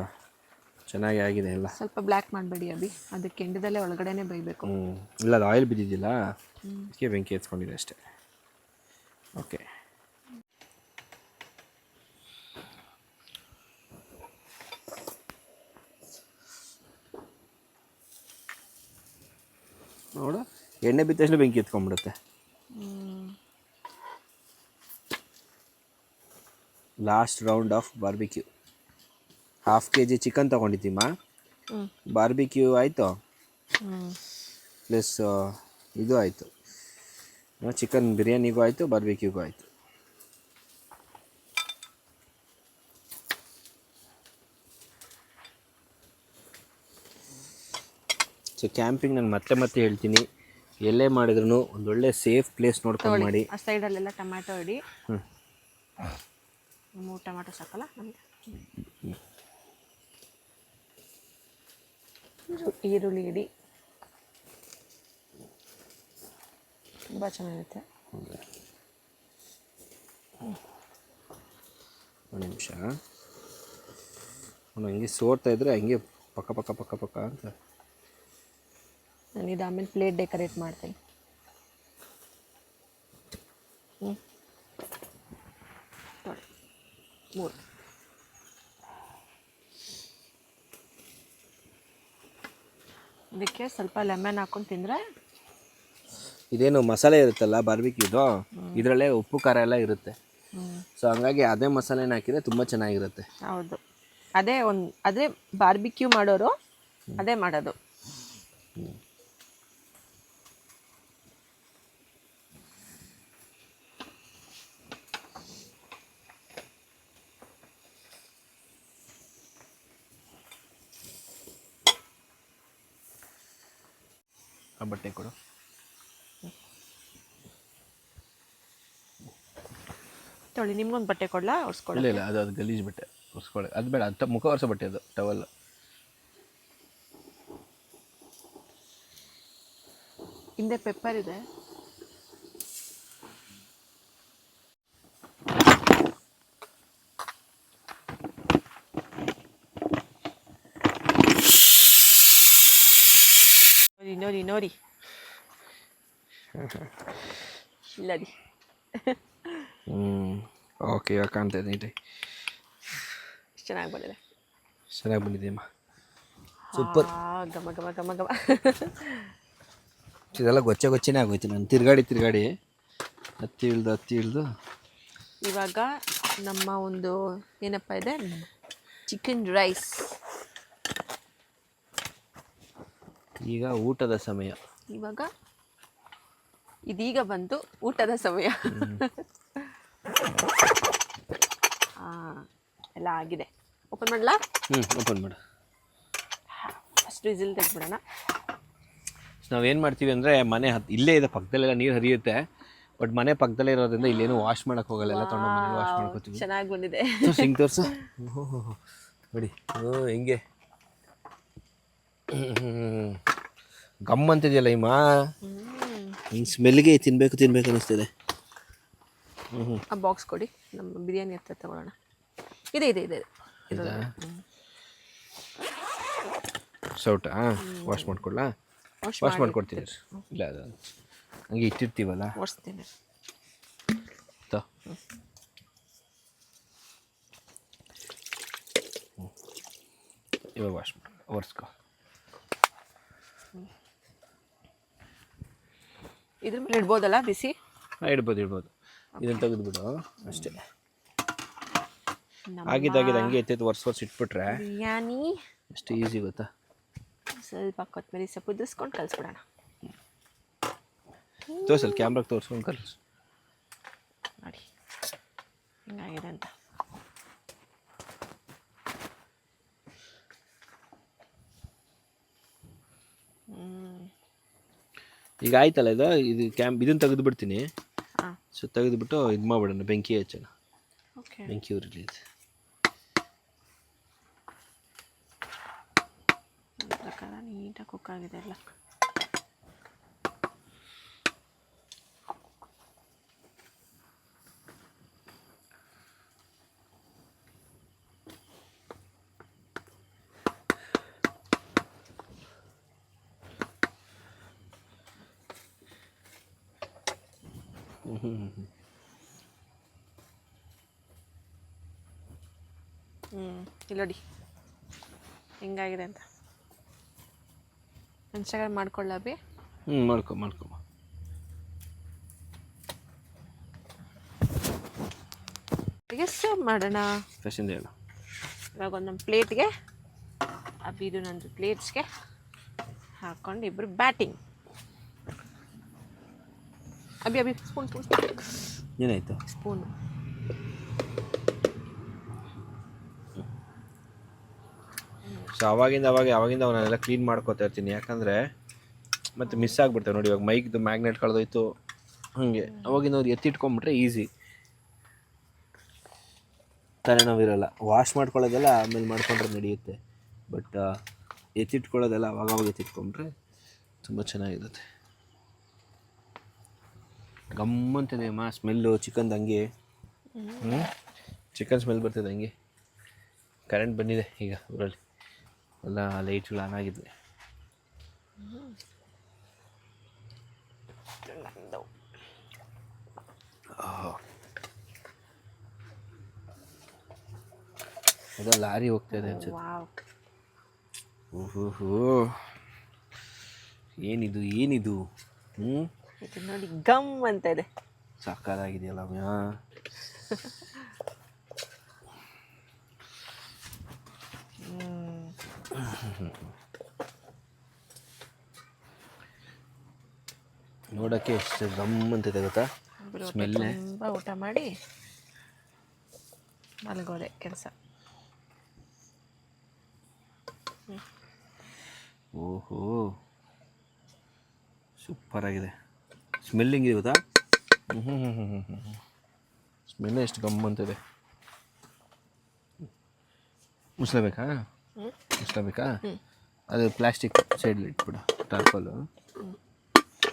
ಚೆನ್ನಾಗಿ ಆಗಿದೆ ಎಲ್ಲ. ಸ್ವಲ್ಪ ಬ್ಲ್ಯಾಕ್ ಮಾಡಬೇಡಿ ಅಭಿ, ಅದು ಕೆಂಡದಲ್ಲೇ ಒಳಗಡೆನೇ ಬೇಯಬೇಕು. ಇಲ್ಲ, ಅದು ಆಯಿಲ್ ಬಿದ್ದಿದ್ದಿಲ್ಲ, ಅದಕ್ಕೆ ಬೆಂಕಿ ಎತ್ಕೊಂಡಿದೆ ಅಷ್ಟೇ. ಓಕೆ, ನೋಡು, ಎಣ್ಣೆ ಬಿದ್ದ ತಕ್ಷಣ ಬೆಂಕಿ ಎತ್ಕೊಂಡ್ಬಿಡುತ್ತೆ. Last round of barbecue. 1/2 kg chicken ತೊಗೊಂಡಿದ್ದೀಮ್ಮ. ಬಾರ್ಬಿಕ್ಯೂ ಆಯಿತು, ಪ್ಲಸ್ ಇದು ಆಯಿತು, ಚಿಕನ್ ಬಿರಿಯಾನಿಗೂ ಆಯಿತು, ಬಾರ್ಬಿಕ್ಯೂಗೂ ಆಯಿತು. ಸೊ ಕ್ಯಾಂಪಿಂಗ್ ನಾನು ಮತ್ತೆ ಮತ್ತೆ ಹೇಳ್ತೀನಿ, ಎಲ್ಲೇ ಮಾಡಿದ್ರು ಒಂದೊಳ್ಳೆ ಸೇಫ್ ಪ್ಲೇಸ್ ನೋಡ್ಕೊಂಡು ಮಾಡಿ. ಆ ಸೈಡಲ್ಲೆಲ್ಲ ಟೊಮ್ಯಾಟೊ ಇಡಿ. 3 ಟೊಮ್ಯಾಟೊ ಸಾಕಲ್ಲ ನಮಗೆ. ಈರುಳ್ಳಿ ಇಡಿ, ತುಂಬ ಚೆನ್ನಾಗಿರುತ್ತೆ. ಒಂದು ನಿಮಿಷ, ಹಂಗೆ ಸೋರ್ತಾ ಇದ್ರೆ ಹಂಗೆ ಪಕ್ಕ ಪಕ್ಕ ಪಕ್ಕ ಪಕ್ಕ ಅಂತ. ನಾನು ಇದು ಆಮೇಲೆ ಪ್ಲೇಟ್ ಡೆಕೋರೇಟ್ ಮಾಡ್ತೀನಿ. ನೋಡಿ, 3. ಇದಕ್ಕೆ ಸ್ವಲ್ಪ ಲೆಮನ್ ಹಾಕೊಂಡು ತಿಂದರೆ, ಇದೇನು ಮಸಾಲೆ ಇರುತ್ತಲ್ಲ ಬಾರ್ಬಿಕ್ಯೂದು, ಇದರಲ್ಲೇ ಉಪ್ಪು ಖಾರ ಎಲ್ಲ ಇರುತ್ತೆ. ಸೊ ಹಂಗಾಗಿ ಅದೇ ಮಸಾಲೆನ ಹಾಕಿದರೆ ತುಂಬ ಚೆನ್ನಾಗಿರುತ್ತೆ. ಹೌದು, ಅದೇ ಬಾರ್ಬಿಕ್ಯೂ ಮಾಡೋರು ಅದೇ ಮಾಡೋದು. ಆ ಬಟ್ಟೆ ಕೊಡು. ತೊಳಿ, ನಿಮ್ಗೊಂದು ಬಟ್ಟೆ ಕೊಡಲಾ ಒರೆಸ್ಕೊಳ್ಳಿ? ಇಲ್ಲ, ಅದು ಗಲೀಜು ಬಟ್ಟೆ, ಒರೆಸ್ಕೊಳ್ಳಿ. ಅದು ಬೇಡ, ಅದು ಮುಖ ಒರೆಸೋ ಬಟ್ಟೆ, ಅದು ಟವಲ್. ಹಿಂದೆ ಪೆಪ್ಪರ್ ಇದೆ. ನೋಡಿ ನೋಡಿ, ಇಲ್ಲದಿ. ಓಕೆ, ಇವಾಗ ಕಾಣ್ತಾ ಇದೆ ನೀಟಾಗಿ. ಎಷ್ಟು ಚೆನ್ನಾಗಿ ಬಂದಿದೆ. ಚೆನ್ನಾಗಿ ಬಂದಿದೆಯಮ್ಮ, ಸೂಪರ್. ಘಮ ಘಮ ಘಮ ಘಮ. ಇದೆಲ್ಲ ಗೊಚ್ಚೆನೇ ಆಗೋಯ್ತು ನಾನು ತಿರ್ಗಾಡಿ ಹತ್ತಿ ಇಳ್ದು. ಇವಾಗ ನಮ್ಮ ಒಂದು ಏನಪ್ಪ ಇದೆ, ಚಿಕನ್ ರೈಸ್. ಈಗ ಊಟದ ಸಮಯ. ಇದೀಗ ಬಂತು ಊಟದ ಸಮಯ. ಎಲ್ಲ ಆಗಿದೆ. ಓಪನ್ ಮಾಡಲಾ? ಓಪನ್ ಮಾಡು. ಫಸ್ಟ್ ವಿಸಿಲ್ ತೆಗೆದ್ಬಿಡೋಣ. ನಾವೇನು ಮಾಡ್ತೀವಿ ಅಂದರೆ, ಮನೆ ಇಲ್ಲೇ ಇದೆ, ಪಕ್ಕದಲ್ಲೆಲ್ಲ ನೀರು ಹರಿಯುತ್ತೆ. ಬಟ್ ಮನೆ ಪಕ್ಕದಲ್ಲೇ ಇರೋದ್ರಿಂದ ಇಲ್ಲೇನು ವಾಶ್ ಮಾಡೋಕ್ಕೆ ಹೋಗಲ್ಲ, ಎಲ್ಲ ತೊಗೊಂಡು ಮನೇಲಿ ವಾಶ್ ಮಾಡ್ಕೋತೀವಿ. ಚೆನ್ನಾಗಿ ಬಂದಿದೆ. ಹಿಂಗೆ ತೋರಿಸು ನೋಡಿ, ಹಿಂಗೆ ಗಮ್ ಅಂತಿದೆಯಲ್ಲ ಇಮ್ಮ, ಹಿಂಗೆ ಸ್ಮೆಲ್ಗೆ ತಿನ್ಬೇಕು ಅನ್ನಿಸ್ತಿದೆ. ಆ ಬಾಕ್ಸ್ ಕೊಡಿ, ನಮ್ಮ ಬಿರಿಯಾನಿ ಹತ್ರ ತಗೊಳ್ಳೋಣ. ಇದೆ ಸೌಟಾ? ವಾಶ್ ಮಾಡ್ಕೊಳ್ಳಾ? ವಾಶ್ ಮಾಡ್ಕೊಡ್ತೀನಿ. ಇಲ್ಲ, ಅದು ಹಂಗೆ ಇಟ್ಟಿರ್ತೀವಲ್ಲ, ಓಡಿಸ್ತೀನಿ. ಇವಾಗ ವಾಶ್ ಒರೆಸ್ಕೊ. ಇದ್ರ ಮೇಲೆ ಇಡ್ಬೋದಲ್ಲ ಬಿಸಿ? ಇಡ್ಬೋದು ಇದನ್ನು ತೆಗೆದುಬಿಡು ಅಷ್ಟೇ. ಆಗಿದ್ದಾಗಿದೆ ಹಂಗೆ ಎತ್ತಿದ್ದು ವರ್ಷ ಇಟ್ಬಿಟ್ರೆ ಬಿರಿಯಾನಿ ಅಷ್ಟು ಈಸಿ ಗೊತ್ತಾ. ಸ್ವಲ್ಪ ಕೊತ್ತಂಬರಿ ಸೊಪ್ಪು ಉದುರಿಸ್ಕೊಂಡು ಕಲಿಸ್ಬಿಡೋಣ. ತೋರ್ಸಲ್ಲಿ ಕ್ಯಾಮ್ರಾಗೆ ತೋರಿಸ್ಕೊಂಡು ಕಲಿಸು ನೋಡಿ ಹಿಂಗಾಗಿದೆ ಅಂತ. ಈಗ ಆಯ್ತಲ್ಲ ಇದು ಇದನ್ನು ತೆಗೆದು ಬಿಡ್ತೀನಿ. ಹಾಂ, ಸೊ ತೆಗೆದುಬಿಟ್ಟು ಇದು ಮಾಡ್ಬಿಡೋಣ, ಬೆಂಕಿ ಹಚ್ಚೋಣ. ಓಕೆ. ಬೆಂಕಿ ಉರಿಲಿ ಇದು. ನನ್ನ ಪ್ರಕಾರ ನೀಟಾಗಿ ಕುಕ್ ಆಗಿದೆ ಎಲ್ಲ. ಇಲ್ಲಿ ನೋಡಿ ಹೆಂಗಾಗಿದೆ ಅಂತ. ಇನ್ಸ್ಟಾಗ್ರಾಮ್ ಮಾಡ್ಕೊಳ್ಳ ಬಿ. ಮಾಡ್ಕೊ ಈಗ ಸರ್ವ್ ಮಾಡೋಣ. ಫಸ್ಟಿಂದ ಹೇಳು. ಇವಾಗ ಒಂದೊಂದು ಪ್ಲೇಟ್ಗೆ ಅಬಿದು ನಂದು ಪ್ಲೇಟ್ಸ್ಗೆ ಹಾಕ್ಕೊಂಡು ಇಬ್ಬರು ಬ್ಯಾಟಿಂಗ್. ಅಭಿ ಸ್ಪೂನ್ ಏನಾಯ್ತು? ಸ್ಪೂನು. ಸೊ ಆವಾಗಿಂದ ಅವನ್ನೆಲ್ಲ ಕ್ಲೀನ್ ಮಾಡ್ಕೋತಾ ಇರ್ತೀನಿ, ಯಾಕಂದರೆ ಮತ್ತು ಮಿಸ್ ಆಗಿಬಿಡ್ತೇವೆ ನೋಡಿ. ಇವಾಗ ಮೈಕ್ದು ಮ್ಯಾಗ್ನೆಟ್ ಕಳೆದೋಯ್ತು, ಹಾಗೆ ಅವಾಗಿಂದ ಅವ್ರು ಎತ್ತಿಟ್ಕೊಂಡ್ಬಿಟ್ರೆ ಈಸಿ, ತಲೆನೋವಿರಲ್ಲ. ವಾಶ್ ಮಾಡ್ಕೊಳ್ಳೋದೆಲ್ಲ ಆಮೇಲೆ ಮಾಡ್ಕೊಂಡ್ರೆ ನಡೆಯುತ್ತೆ, ಬಟ್ ಎತ್ತಿಟ್ಕೊಳ್ಳೋದೆಲ್ಲ ಅವಾಗ ಎತ್ತಿಟ್ಕೊಂಡ್ರೆ ತುಂಬ ಚೆನ್ನಾಗಿರುತ್ತೆ. ಗಮ್ಮಂತಿದೆ ಅಮ್ಮ ಸ್ಮೆಲ್ಲು ಚಿಕನ್ದು. ಹಂಗೆ ಚಿಕನ್ ಸ್ಮೆಲ್ ಬರ್ತಿದೆ ಹಂಗೆ. ಕರೆಂಟ್ ಬಂದಿದೆ ಈಗ ಊರಲ್ಲಿ, ಎಲ್ಲ ಲೈಟ್ಗಳು ಆನ್ ಆಗಿದ್ವಿ. ಅದು ಲಾರಿ ಹೋಗ್ತಾ ಇದೆ ಅನ್ಸುತ್ತೆ. ಓಹೋ, ಏನಿದು ಇದು ನೋಡಿ ಗಮ್ ಅಂತ ಇದೆ. ಸಾಕಾಗಿದೆಯಲ್ಲ ನೋಡೋಕ್ಕೆ ಎಷ್ಟು ಗಮ್ ಅಂತಿದೆ ಗೊತ್ತಾ ಸ್ಮೆಲ್ಲೆ. ತುಂಬ ಊಟ ಮಾಡಿ ಮಲಗೋದೆ ಕೆಲಸ. ಓಹೋ, ಸೂಪರಾಗಿದೆ. ಸ್ಮೆಲ್ ಹೆಂಗಿದೆ ಗೊತ್ತಾ? ಸ್ಮೆಲ್ ಎಷ್ಟು ಗಮ್ ಅಂತಿದೆ. ಮುಸ್ಲೇಬೇಕಾ? ಅದು ಪ್ಲಾಸ್ಟಿಕ್ ಸೈಡಲ್ಲಿ ಇಟ್ಬಿಡು, ಟಾರ್ಪಲ್ಲು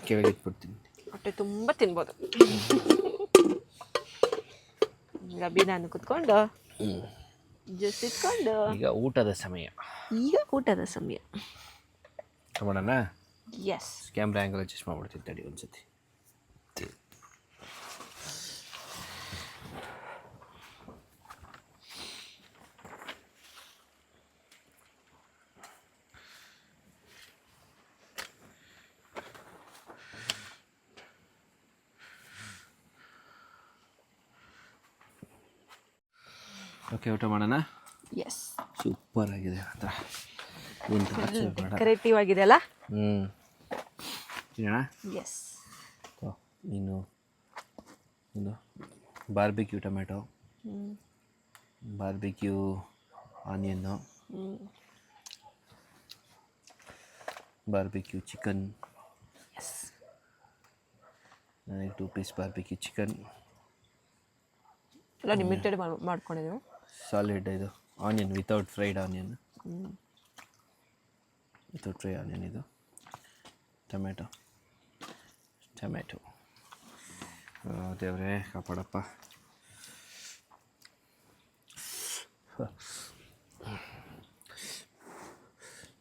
ಕೆಳಗೆ ಇಟ್ಬಿಡ್ತೀನಿ. ಹೊಟ್ಟೆ ತುಂಬ ತಿನ್ಬೋದು. ಅಭಿ ನಾನು ಕುತ್ಕೊಂಡು ಜ್ಯೂಸ್ ಇಟ್ಕೊಂಡು ಈಗ ಊಟದ ಸಮಯ. ಮಾಡೋಣ. ಎಸ್, ಕ್ಯಾಮ್ರಾ ಆ್ಯಂಗಲ್ ಅಡ್ಜಸ್ಟ್ ಮಾಡ್ಬಿಡ್ತೀನಿ ತಡಿ ಒಂದ್ಸತಿ. ಓಕೆ, ಊಟ ಮಾಡೋಣ. ಎಸ್, ಸೂಪರ್ ಆಗಿದೆ ಹತ್ರ. ಡೆಕೋರೇಟಿವ್ ಆಗಿದೆ ಅಲ್ಲ? ತಿನ್ನೋಣ. ಎಸ್. ನೀನು ಬಾರ್ಬಿಕ್ಯೂ ಟೊಮೆಟೊ, ಬಾರ್ಬಿಕ್ಯೂ ಆನಿಯನ್ನು, ಬಾರ್ಬಿಕ್ಯೂ ಚಿಕನ್. ಎಸ್, ನನಗೆ 2 ಪೀಸ್ ಬಾರ್ಬಿಕ್ಯೂ ಚಿಕನ್. ಎಲ್ಲ ಲಿಮಿಟೆಡ್ ಮಾಡ್ಕೊಂಡಿದ್ದೆವು. ಸಾಲಿಡ್ ಇದು onion without fried onion, without fry onion. ಇದು ಟೊಮೆಟೊ. ದೇವರೇ ಕಾಪಾಡಪ್ಪ.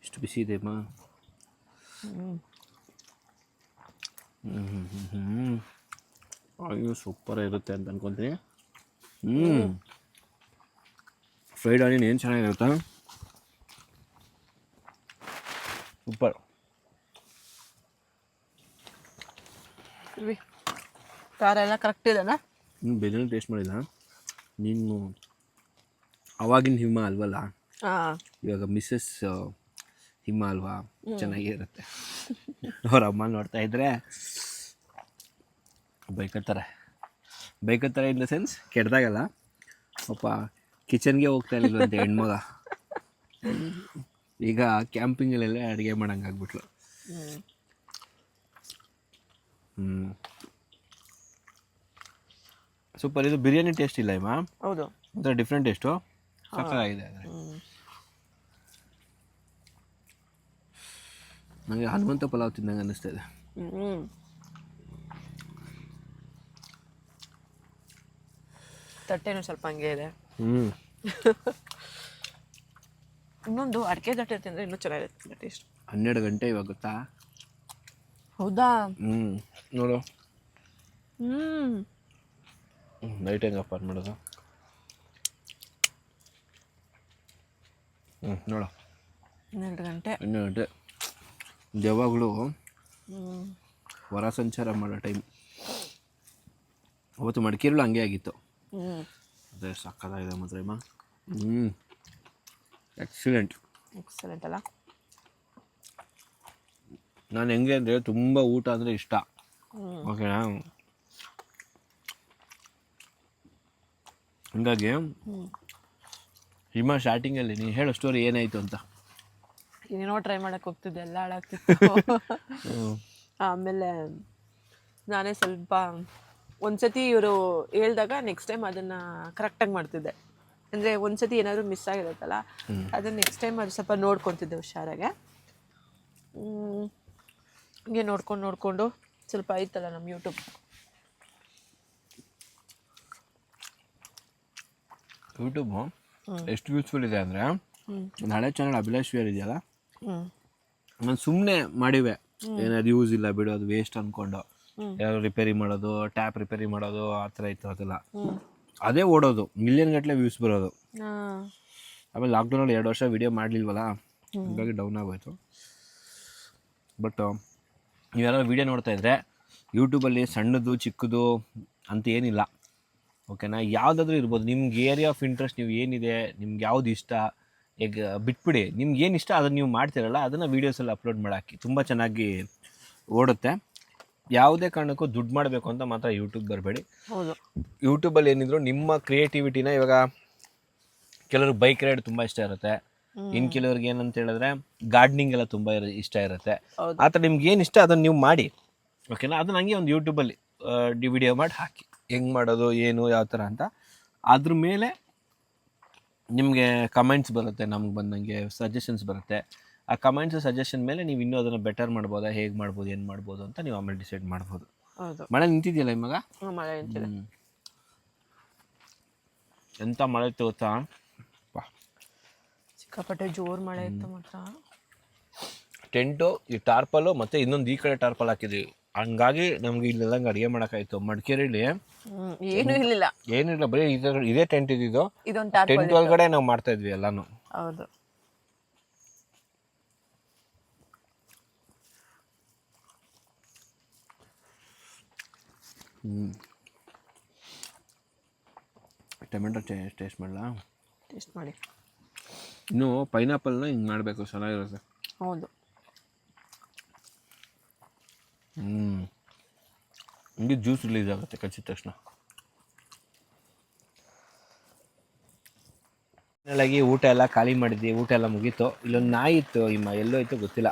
ಇಷ್ಟು ಬಿಸಿ ಇದೆ ಅಮ್ಮ. ಅಯ್ಯೋ ಸೂಪರ್ ಇರುತ್ತೆ ಅಂತ ಅನ್ಕೊತೀನಿ. ಫ್ರೈಡ್ ಆನಿಯನ್ ಏನು ಚೆನ್ನಾಗಿರುತ್ತಾ, ಸೂಪರ್. ಇವಿ ಖಾರ ಎಲ್ಲ ಕರೆಕ್ಟ್ ಇದೆನಾ? ನೀನು ಬಿರಿಯಾನಿ ಟೇಸ್ಟ್ ಮಾಡಿಲ್ಲ, ನೀನು ಅವಾಗಿನ ಹಿಮ ಅಲ್ವಲ್ಲ, ಹಾಂ ಇವಾಗ ಮಿಸ್ಸಸ್ ಹಿಮ ಅಲ್ವಾ, ಚೆನ್ನಾಗೇ ಇರುತ್ತೆ. ಅವ್ರ ಅಮ್ಮ ನೋಡ್ತಾ ಇದ್ರೆ ಬೈಕತ್ತಾರೆ ಇನ್ ದ ಸೆನ್ಸ್ ಕೆಡ್ದಾಗಲ್ಲ, ಪಾಪ ಕಿಚನ್ಗೆ ಹೋಗ್ತಾ ಇರಲಿಲ್ಲಂತೆ ಹೆಣ್ಮಗ, ಈಗ ಕ್ಯಾಂಪಿಂಗಲ್ಲೆಲ್ಲ ಅಡುಗೆ ಮಾಡಂಗೆ ಆಗ್ಬಿಟ್ಲು. ಸೂಪರ್. ಇದು ಬಿರಿಯಾನಿ ಟೇಸ್ಟ್ ಇಲ್ಲ ಇಮ್ಮ, ಹೌದು, ಒಂಥರ ಡಿಫ್ರೆಂಟ್ ಟೇಸ್ಟು, ಸಕ್ಕತ್ತಾಗಿದೆ. ನನಗೆ ಹನುಮಂತ ಪಲಾವ್ ತಿಂದಂಗೆ ಅನ್ನಿಸ್ತಾ ಇದೆ. ತಟ್ಟೆನೂ ಸ್ವಲ್ಪ ಹಂಗೆ ಇದೆ. ಇನ್ನೊಂದು ಅಡಿಕೆ ತಟ್ಟೆ ತಿಂದರೆ ಇನ್ನೂ ಚೆನ್ನಾಗಿರುತ್ತೆ ಟೇಸ್ಟ್. 12 ಗಂಟೆ ಇವಾಗ ಗೊತ್ತಾ? ಹೌದಾ? ನೋಡು ಲೈಟ್ ಹೆಂಗೆ ಆಫ್ ಮಾಡೋದು. ನೋಡು 12 ಗಂಟೆ ಯಾವಾಗಲೂ ಹೊರ ಸಂಚಾರ ಮಾಡೋ ಟೈಮ್. ಅವತ್ತು ಮಡಿಕೇರಿಲು ಹಂಗೆ ಆಗಿತ್ತು. ಅದೇ ಸಕ್ಕತ್ತಾಗಿದೆ ಮಾತ್ರ ಇಮ್ಮ. ಎಕ್ಸಲೆಂಟ್ ಅಲ್ಲ. ನಾನು ಹೆಂಗೆ ಅಂದರೆ ತುಂಬ ಊಟ ಅಂದರೆ ಇಷ್ಟ, ಓಕೆನಾ? ಹಂಗಾಗಿ ಹಿಮ ಸ್ಟಾರ್ಟಿಂಗಲ್ಲಿ ನೀನು ಹೇಳೋ ಸ್ಟೋರಿ ಏನಾಯಿತು ಅಂತ. ಏನೇನೋ ಟ್ರೈ ಮಾಡೋಕ್ಕೆ ಹೋಗ್ತಿದ್ದೆ, ಎಲ್ಲ ಹಾಳಾಗ್ತಿತ್ತು. ಆಮೇಲೆ ನಾನೇ ಸ್ವಲ್ಪ ಒಂದ್ಸತಿ ಇವರು ಹೇಳ್ದಾಗ ನೆಕ್ಸ್ಟ್ ಟೈಮ್ ಅದನ್ನು ಕರೆಕ್ಟಾಗಿ ಮಾಡ್ತಿದ್ದೆ. ಅಂದರೆ ಒಂದ್ಸತಿ ಏನಾದರೂ ಮಿಸ್ ಆಗಿರುತ್ತಲ್ಲ, ಅದನ್ನು ನೆಕ್ಸ್ಟ್ ಟೈಮ್ ಅದು ಸ್ವಲ್ಪ ನೋಡ್ಕೊತಿದ್ದೆ ಹುಷಾರಾಗೆ. ಹಂಗೆ ನೋಡ್ಕೊಂಡು ಸ್ವಲ್ಪ ಐತಲ್ಲ ನಮ್ಮ ಯೂಟ್ಯೂಬ್. ಯೂಟ್ಯೂಬು ಎಷ್ಟು ಯೂಸ್ಫುಲ್ ಇದೆ ಅಂದರೆ, ಒಂದು ಹಳೆ ಚಾನಲ್ ಅಭಿಲಾಷ್ ವಿಯರ್ ಇದೆಯಲ್ಲ, ನಾನು ಸುಮ್ಮನೆ ಮಾಡಿವೆ, ಏನಾದ್ರು ಯೂಸ್ ಇಲ್ಲ ಬಿಡು ಅದು ವೇಸ್ಟ್ ಅಂದ್ಕೊಂಡು, ಏನಾದ್ರು ರಿಪೇರಿ ಮಾಡೋದು, ಟ್ಯಾಪ್ ರಿಪೇರಿ ಮಾಡೋದು, ಆ ಥರ ಇತ್ತು ಅದೆಲ್ಲ. ಅದೇ ಓಡೋದು, ಮಿಲಿಯನ್ ಗಟ್ಟಲೆ ವ್ಯೂಸ್ ಬರೋದು. ಆಮೇಲೆ ಲಾಕ್ಡೌನಲ್ಲಿ 2 ವರ್ಷ ವೀಡಿಯೋ ಮಾಡಲಿಲ್ವಲ್ಲ, ಹಾಗಾಗಿ ಡೌನ್ ಆಗೋಯ್ತು. ಬಟ್ ನೀವೆಲ್ಲ ವೀಡಿಯೋ ನೋಡ್ತಾ ಇದ್ದರೆ ಯೂಟ್ಯೂಬಲ್ಲಿ ಸಣ್ಣದು ಚಿಕ್ಕದು ಅಂತ ಏನಿಲ್ಲ, ಓಕೆನಾ? ಯಾವುದಾದ್ರೂ ಇರ್ಬೋದು, ನಿಮ್ಗೆ ಏರಿಯಾ ಆಫ್ ಇಂಟ್ರೆಸ್ಟ್ ನೀವು ಏನಿದೆ, ನಿಮ್ಗೆ ಯಾವ್ದು ಇಷ್ಟ, ಈಗ ಬಿಟ್ಬಿಡಿ, ನಿಮ್ಗೆ ಏನು ಇಷ್ಟ ಅದನ್ನು ನೀವು ಮಾಡ್ತಿರಲ್ಲ, ಅದನ್ನು ವೀಡಿಯೋಸಲ್ಲಿ ಅಪ್ಲೋಡ್ ಮಾಡಾಕಿ, ತುಂಬ ಚೆನ್ನಾಗಿ ಓಡುತ್ತೆ. ಯಾವುದೇ ಕಾರಣಕ್ಕೂ ದುಡ್ಡು ಮಾಡಬೇಕು ಅಂತ ಮಾತ್ರ ಯೂಟ್ಯೂಬ್ ಬರಬೇಡಿ. ಹೌದು, ಯೂಟ್ಯೂಬಲ್ಲಿ ಏನಿದ್ರು ನಿಮ್ಮ ಕ್ರಿಯೇಟಿವಿಟಿನ, ಇವಾಗ ಕೆಲವ್ರಿಗೆ ಬೈಕ್ ರೈಡ್ ತುಂಬ ಇಷ್ಟ ಇರುತ್ತೆ, ಇನ್ನು ಕೆಲವ್ರಿಗೆ ಏನಂತ ಹೇಳಿದ್ರೆ ಗಾರ್ಡನಿಂಗ್ ಎಲ್ಲ ತುಂಬ ಇಷ್ಟ ಇರುತ್ತೆ. ಆ ಥರ ನಿಮ್ಗೆ ಏನು ಇಷ್ಟ ಅದನ್ನು ನೀವು ಮಾಡಿ, ಓಕೆನಾ? ಅದನ್ನ ಹಂಗೆ ಒಂದು ಯೂಟ್ಯೂಬಲ್ಲಿ ವಿಡಿಯೋ ಮಾಡಿ ಹಾಕಿ, ಹೆಂಗೆ ಮಾಡೋದು ಏನು ಯಾವ ಥರ ಅಂತ. ಅದ್ರ ಮೇಲೆ ನಿಮಗೆ ಕಮೆಂಟ್ಸ್ ಬರುತ್ತೆ, ನಮ್ಗೆ ಬಂದಂಗೆ ಸಜೆಷನ್ಸ್ ಬರುತ್ತೆ. ಆ ಕಮೆಂಟ್ಸ್ ಸಜೆಷನ್ ಮೇಲೆ ನೀವು ಇನ್ನೂ ಅದನ್ನು ಬೆಟರ್ ಮಾಡ್ಬೋದಾ, ಹೇಗೆ ಮಾಡ್ಬೋದು, ಏನು ಮಾಡ್ಬೋದು ಅಂತ ನೀವು ಆಮೇಲೆ ಡಿಸೈಡ್ ಮಾಡ್ಬೋದು. ಹೌದು. ಮಳೆ ನಿಂತಿದೆಯಲ್ಲ ಇವಾಗ? ಮಳೆ ನಿಂತಿದೆ. ಎಂಥ ಮಳೆ ಇತ್ತು ಗೊತ್ತಾ? ಸಿಕ್ಕಾಪಟ್ಟೆ ಜೋರು ಮಳೆ ಇತ್ತು ಮಾತ್ರ. ಟೆಂಟು, ಈ ಟಾರ್ಪಲು ಮತ್ತು ಇನ್ನೊಂದು ಈ ಕಡೆ ಟಾರ್ಪಲ್ ಹಾಕಿದ್ವಿ, ಹಂಗಾಗಿ ನಮ್ಗೆ ಇಲ್ಲೆಲ್ಲ ಅಡುಗೆ ಮಾಡೋಕ್ಕಾಯ್ತು. ಮಡಿಕೇರಿಲಿ ಏನೂ ಇರಲಿಲ್ಲ, ಏನಿಲ್ಲ, ಬರೀ ಇದೇ ಟೆಂಟ್ ಇದ್ದಿದ್ದು. ಇದೊಂದು ಟೆಂಟ್ ಒಳಗಡೆ ನಾವು ಮಾಡ್ತಾ ಇದ್ವಿ ಎಲ್ಲಾನು. ಹೌದು. ಟೊಮೆಟೊ ಟೇಸ್ಟ್ ಮಾಡಲಾ? ಟೇಸ್ಟ್ ಮಾಡಿ. ಇನ್ನು ಪೈನಾಪಲ್ನ ಹಿಂಗೆ ಮಾಡಬೇಕು, ಚೆನ್ನಾಗಿರುತ್ತೆ. ಹೌದು. ಹಿಂಗೆ ಜ್ಯೂಸ್ ರಿಲೀಸ್ ಆಗುತ್ತೆ ಕಚ್ಚಿದ ತಕ್ಷಣ. ಫೈನಲಾಗಿ ಊಟ ಎಲ್ಲ ಖಾಲಿ ಮಾಡಿದ್ವಿ, ಊಟ ಎಲ್ಲ ಮುಗೀತು. ಇಲ್ಲೊಂದು ನಾಯಿ ಇತ್ತು, ಎಲ್ಲೋ ಇತ್ತು ಗೊತ್ತಿಲ್ಲ,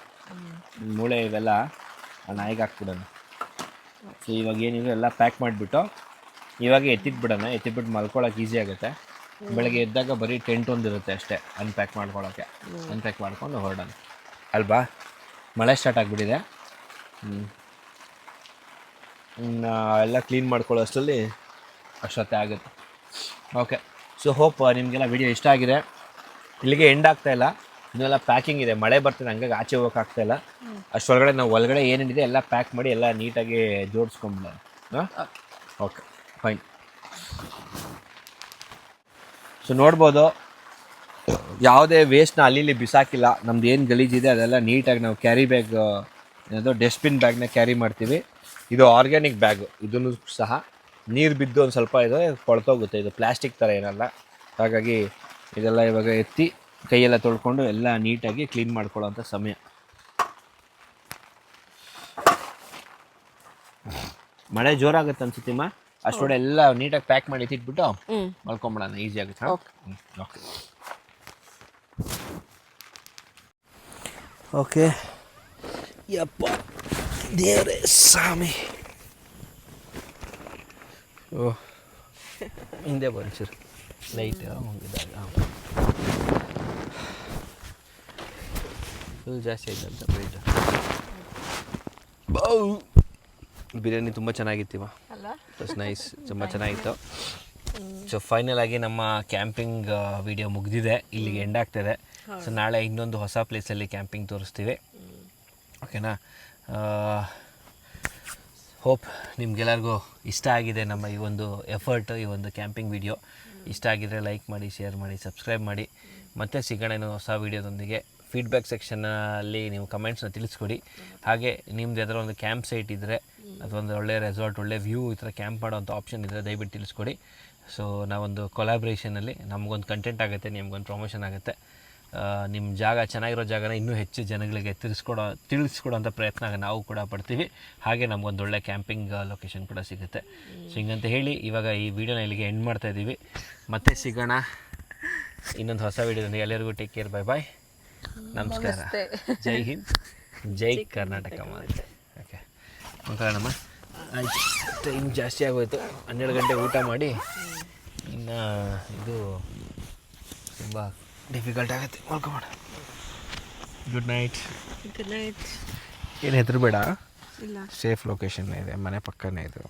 ಮೂಳೆ ಇವೆಲ್ಲ ಆ ನಾಯಿಗೆ ಹಾಕ್ಬಿಡೋಣ. ಸೊ ಇವಾಗ ಏನಿದ್ರು ಎಲ್ಲ ಪ್ಯಾಕ್ ಮಾಡಿಬಿಟ್ಟು ಇವಾಗ ಎತ್ತಿಟ್ಬಿಡೋಣ. ಎತ್ತಿಟ್ಬಿಟ್ಟು ಮಲ್ಕೊಳಕ್ಕೆ ಈಸಿ ಆಗುತ್ತೆ. ಬೆಳಗ್ಗೆ ಎದ್ದಾಗ ಬರೀ ಟೆಂಟ್ ಒಂದಿರುತ್ತೆ ಅಷ್ಟೇ ಅನ್ಪ್ಯಾಕ್ ಮಾಡ್ಕೊಳ್ಳೋಕ್ಕೆ. ಅನ್ಪ್ಯಾಕ್ ಮಾಡ್ಕೊಂಡು ಹೊರಡೋಣ ಅಲ್ವಾ? ಮಳೆ ಸ್ಟಾರ್ಟ್ ಆಗಿಬಿಟ್ಟಿದೆ. ಎಲ್ಲ ಕ್ಲೀನ್ ಮಾಡ್ಕೊಳ್ಳೋ ಅಷ್ಟರಲ್ಲಿ ಅಷ್ಟೊತ್ತೆ ಆಗುತ್ತೆ. ಓಕೆ, ಸೊ ಹೋಪ್ ನಿಮಗೆಲ್ಲ ವಿಡಿಯೋ ಇಷ್ಟ ಆಗಿದೆ. ಇಲ್ಲಿಗೆ ಎಂಡ್ ಆಗ್ತಾಯಿಲ್ಲ, ಇನ್ನೆಲ್ಲ ಪ್ಯಾಕಿಂಗ್ ಇದೆ, ಮಳೆ ಬರ್ತಿದೆ, ಹಂಗಾಗಿ ಆಚೆ ಹೋಗೋಕ್ಕಾಗ್ತಾಯಿಲ್ಲ. ಅಷ್ಟೊಳಗಡೆ ನಾವು ಒಳಗಡೆ ಏನೇನಿದೆ ಎಲ್ಲ ಪ್ಯಾಕ್ ಮಾಡಿ ಎಲ್ಲ ನೀಟಾಗಿ ಜೋಡಿಸ್ಕೊಂಬಿಡೋಣ. Okay fine. ಸೊ ನೋಡ್ಬೋದು, ಯಾವುದೇ ವೇಸ್ಟ್ನ ಅಲ್ಲಿ ಇಲ್ಲಿ ಬಿಸಾಕಿಲ್ಲ. ನಮ್ದು ಏನು ಗಲೀಜಿದೆ ಅದೆಲ್ಲ ನೀಟಾಗಿ ನಾವು ಕ್ಯಾರಿ ಬ್ಯಾಗ್ ಏನದು ಡಸ್ಟ್ಬಿನ್ ಬ್ಯಾಗ್ನ ಕ್ಯಾರಿ ಮಾಡ್ತೀವಿ. ಇದು ಆರ್ಗ್ಯಾನಿಕ್ ಬ್ಯಾಗು, ಇದನ್ನು ಸಹ ನೀರು ಬಿದ್ದು ಒಂದು ಸ್ವಲ್ಪ ಇದು ಕೊಳ್ತೋಗುತ್ತೆ. ಇದು ಪ್ಲಾಸ್ಟಿಕ್ ಥರ ಏನಲ್ಲ. ಹಾಗಾಗಿ ಇದೆಲ್ಲ ಇವಾಗ ಎತ್ತಿ ಕೈಯೆಲ್ಲ ತೊಳ್ಕೊಂಡು ಎಲ್ಲ ನೀಟಾಗಿ ಕ್ಲೀನ್ ಮಾಡ್ಕೊಳ್ಳೋಂಥ ಸಮಯ. ಮಳೆ ಜೋರಾಗುತ್ತೆ ಅನ್ಸುತ್ತಿಮ್ಮ, ಅಷ್ಟೊಡೆ ಎಲ್ಲ ನೀಟಾಗಿ ಪ್ಯಾಕ್ ಮಾಡಿ ಇಟ್ಬಿಟ್ಟು ಮಲ್ಕೊಂಬಿಡೋಣ, ಈಸಿ ಆಗುತ್ತೆ. Okay okay. ಯಪ್ಪ ದೇವರೇ ಸ್ವಾಮಿ. ಓ ಹಿಂದೆ ಬಂಚೂರು ಲೈಟ್ ಹೋಗಿದಾಗ ಫುಲ್ ಜಾಸ್ತಿ ಆಯ್ತಂತ ರೇಟ್. ಬಿರಿಯಾನಿ ತುಂಬ ಚೆನ್ನಾಗಿತ್ತೀವ, ಇಟ್ಸ್ ನೈಸ್, ತುಂಬ ಚೆನ್ನಾಗಿತ್ತು. ಸೊ ಫೈನಲ್ ಆಗಿ ನಮ್ಮ ಕ್ಯಾಂಪಿಂಗ್ ವಿಡಿಯೋ ಮುಗಿದಿದೆ, ಇಲ್ಲಿಗೆ ಎಂಡ್ ಆಗ್ತಿದೆ. ಸೊ ನಾಳೆ ಇನ್ನೊಂದು ಹೊಸ ಪ್ಲೇಸಲ್ಲಿ ಕ್ಯಾಂಪಿಂಗ್ ತೋರಿಸ್ತೀವಿ, ಓಕೆನಾ? ಹೋಪ್ ನಿಮ್ಗೆಲ್ಲರಿಗೂ ಇಷ್ಟ ಆಗಿದೆ ನಮ್ಮ ಈ ಒಂದು ಎಫರ್ಟ್, ಈ ಒಂದು ಕ್ಯಾಂಪಿಂಗ್ ವಿಡಿಯೋ. ಇಷ್ಟ ಆಗಿದ್ರೆ ಲೈಕ್ ಮಾಡಿ, ಶೇರ್ ಮಾಡಿ, ಸಬ್ಸ್ಕ್ರೈಬ್ ಮಾಡಿ. ಮತ್ತೆ ಸಿಗೋಣ ಇನ್ನೊಂದು ಹೊಸ ವೀಡಿಯೋದೊಂದಿಗೆ. ಫೀಡ್ಬ್ಯಾಕ್ ಸೆಕ್ಷನಲ್ಲಿ ನೀವು ಕಮೆಂಟ್ಸ್ನ ತಿಳಿಸ್ಕೊಡಿ. ಹಾಗೆ ನಿಮ್ದು ಯಾವ್ದಾರ ಒಂದು ಕ್ಯಾಂಪ್ ಸೈಟ್ ಇದ್ದರೆ ಅಥವಾ ಒಂದು ಒಳ್ಳೆ ರೆಸಾರ್ಟ್, ಒಳ್ಳೆ ವ್ಯೂ, ಈ ಥರ ಕ್ಯಾಂಪ್ ಮಾಡೋಂಥ ಆಪ್ಷನ್ ಇದ್ದರೆ ದಯವಿಟ್ಟು ತಿಳಿಸ್ಕೊಡಿ. ಸೊ ನಾವೊಂದು ಕೊಲಾಬ್ರೇಷನಲ್ಲಿ ನಮಗೊಂದು ಕಂಟೆಂಟ್ ಆಗುತ್ತೆ, ನಿಮ್ಗೊಂದು ಪ್ರಮೋಷನ್ ಆಗುತ್ತೆ. ನಿಮ್ಮ ಜಾಗ ಚೆನ್ನಾಗಿರೋ ಜಾಗನ ಇನ್ನೂ ಹೆಚ್ಚು ಜನಗಳಿಗೆ ತಿಳಿಸ್ಕೊಡೋಂಥ ಪ್ರಯತ್ನ ನಾವು ಕೂಡ ಪಡ್ತೀವಿ. ಹಾಗೆ ನಮಗೊಂದು ಒಳ್ಳೆ ಕ್ಯಾಂಪಿಂಗ್ ಲೊಕೇಶನ್ ಕೂಡ ಸಿಗುತ್ತೆ. ಸೊ ಹಿಂಗಂತ ಹೇಳಿ ಇವಾಗ ಈ ವಿಡಿಯೋನ ಇಲ್ಲಿಗೆ ಎಂಡ್ ಮಾಡ್ತಾಯಿದ್ದೀವಿ. ಮತ್ತೆ ಸಿಗೋಣ ಇನ್ನೊಂದು ಹೊಸ ವಿಡಿಯೋದೊಂದಿಗೆ. ಎಲ್ಲರಿಗೂ ಟೇಕ್ ಕೇರ್, ಬೈ ಬಾಯ್, ನಮಸ್ಕಾರ, ಜೈ ಹಿಂದ್, ಜೈ ಕರ್ನಾಟಕ ಮಾತೆ. ಓಕೆ ಮಕ್ಕಳಮ್ಮ, ಆಯ್ತು, ಟೈಮ್ ಜಾಸ್ತಿ ಆಗೋಯ್ತು. 12 ಗಂಟೆ ಊಟ ಮಾಡಿ ಇನ್ನು ಇದು ತುಂಬ ಡಿಫಿಕಲ್ಟ್ ಆಗುತ್ತೆ, ಮಲ್ಕೊಬೇಡ. Good night. Good night. ಏನು ಹೆದರಬೇಡ, ಇಲ್ಲ, ಸೇಫ್ ಲೊಕೇಶನ್ ಇದೆ, ಮನೆ ಪಕ್ಕನೇ ಇದು.